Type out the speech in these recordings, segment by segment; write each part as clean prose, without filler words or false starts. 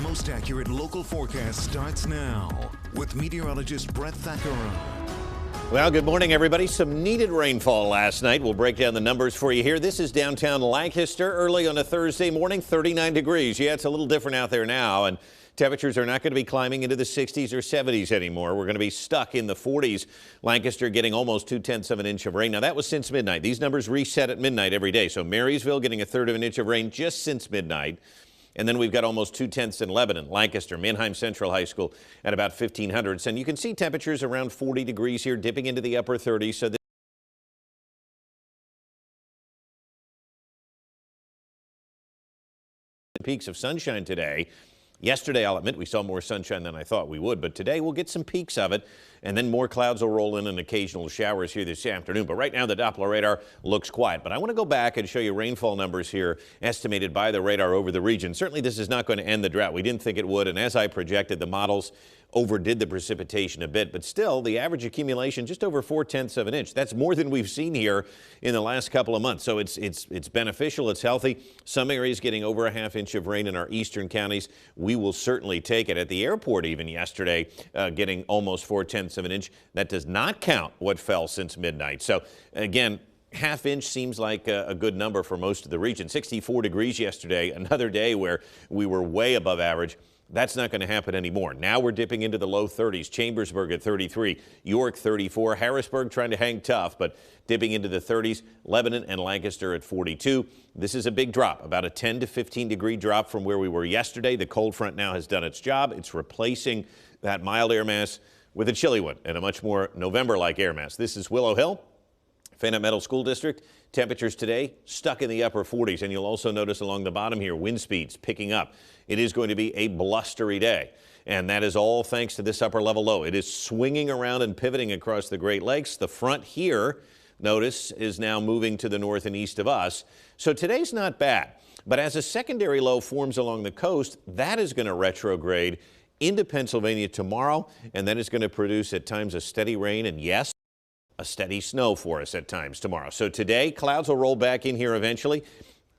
most accurate local forecast starts now with meteorologist Brett Thackeray. Well, good morning, everybody. Some needed rainfall last night. We'll break down the numbers for you here. This is downtown Lancaster early on a Thursday morning, 39 degrees. Yeah, it's a little different out there now, and temperatures are not going to be climbing into the 60s or 70s anymore. We're going to be stuck in the 40s. Lancaster getting almost 2/10 of an inch of rain. Now, that was since midnight. These numbers reset at midnight every day. So Marysville getting 1/3 of an inch of rain just since midnight. And then we've got almost 2/10 in Lebanon, Lancaster, Manheim Central High School at about 1500s. And you can see temperatures around 40 degrees here, dipping into the upper 30s. So the peaks of sunshine today. Yesterday, I'll admit, we saw more sunshine than I thought we would, but today we'll get some peaks of it, and then more clouds will roll in and occasional showers here this afternoon. But right now, the Doppler radar looks quiet. But I want to go back and show you rainfall numbers here estimated by the radar over the region. Certainly, this is not going to end the drought. We didn't think it would, and as I projected, the models overdid the precipitation a bit, but still the average accumulation just over 4/10 of an inch. That's more than we've seen here in the last couple of months. So it's beneficial. It's healthy. Some areas getting over a ½ inch of rain in our eastern counties. We will certainly take it. At the airport even yesterday, getting almost 4/10 of an inch. That does not count what fell since midnight. So again, ½ inch seems like a good number for most of the region. 64 degrees yesterday, another day where we were way above average. That's not going to happen anymore. Now we're dipping into the low 30s. Chambersburg at 33, York 34, Harrisburg trying to hang tough, but dipping into the 30s. Lebanon and Lancaster at 42. This is a big drop, about a 10 to 15 degree drop from where we were yesterday. The cold front now has done its job. It's replacing that mild air mass with a chilly one and a much more November-like air mass. This is Willow Hill, Fayette Meadow School District. Temperatures today stuck in the upper 40s, and you'll also notice along the bottom here wind speeds picking up. It is going to be a blustery day, and that is all thanks to this upper level low. It is swinging around and pivoting across the Great Lakes. The front here, notice, is now moving to the north and east of us. So today's not bad, but as a secondary low forms along the coast, that is going to retrograde into Pennsylvania tomorrow, and that is going to produce at times a steady rain and, yes, a steady snow for us at times tomorrow. So today, clouds will roll back in here eventually.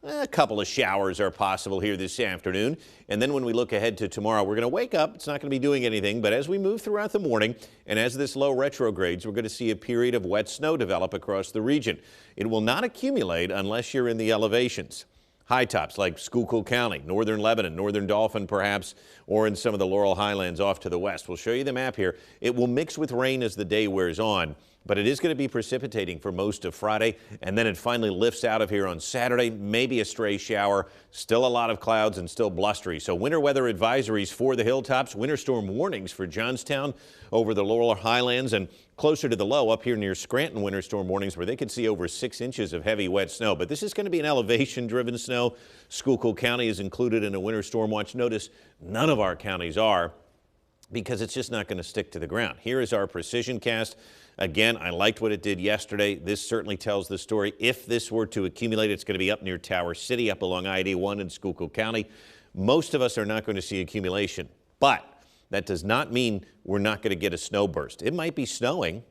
A couple of showers are possible here this afternoon. And then when we look ahead to tomorrow, we're going to wake up. It's not going to be doing anything. But as we move throughout the morning and as this low retrogrades, we're going to see a period of wet snow develop across the region. It will not accumulate unless you're in the elevations. High tops like Schuylkill County, northern Lebanon, northern Dauphin perhaps, or in some of the Laurel Highlands off to the west. We'll show you the map here. It will mix with rain as the day wears on, but it is going to be precipitating for most of Friday, and then it finally lifts out of here on Saturday, maybe a stray shower, still a lot of clouds and still blustery. So winter weather advisories for the hilltops, winter storm warnings for Johnstown over the Laurel Highlands, and closer to the low up here near Scranton, winter storm warnings where they could see over 6 inches of heavy wet snow. But this is going to be an elevation-driven snow. Schuylkill County is included in a winter storm watch. Notice none of our counties are, because it's just not going to stick to the ground. Here is our precision cast. Again, I liked what it did yesterday. This certainly tells the story. If this were to accumulate, it's going to be up near Tower City, up along I-81 in Schuylkill County. Most of us are not going to see accumulation, but that does not mean we're not going to get a snow burst. It might be snowing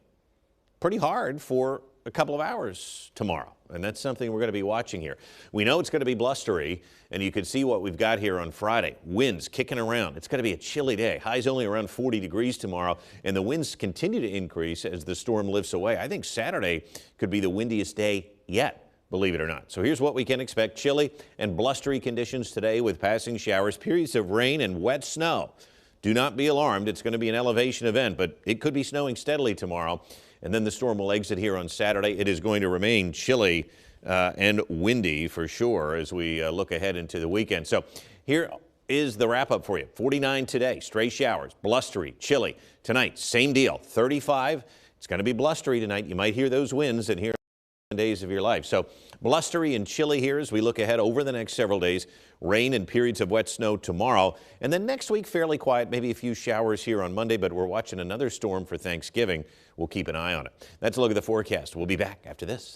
pretty hard for a couple of hours tomorrow, and that's something we're going to be watching here. We know it's going to be blustery, and you can see what we've got here on Friday. Winds kicking around. It's going to be a chilly day. Highs only around 40 degrees tomorrow, and the winds continue to increase as the storm lifts away. I think Saturday could be the windiest day yet, believe it or not. So here's what we can expect. Chilly and blustery conditions today with passing showers, periods of rain and wet snow. Do not be alarmed. It's going to be an elevation event, but it could be snowing steadily tomorrow. And then the storm will exit here on Saturday. It is going to remain chilly and windy for sure as we look ahead into the weekend. So here is the wrap up for you. 49 today, stray showers, blustery, chilly. Tonight, same deal, 35. It's going to be blustery tonight. You might hear those winds and hear days of your life. So blustery and chilly here as we look ahead over the next several days. Rain and periods of wet snow tomorrow. And then next week, fairly quiet, maybe a few showers here on Monday, but we're watching another storm for Thanksgiving. We'll keep an eye on it. That's a look at the forecast. We'll be back after this.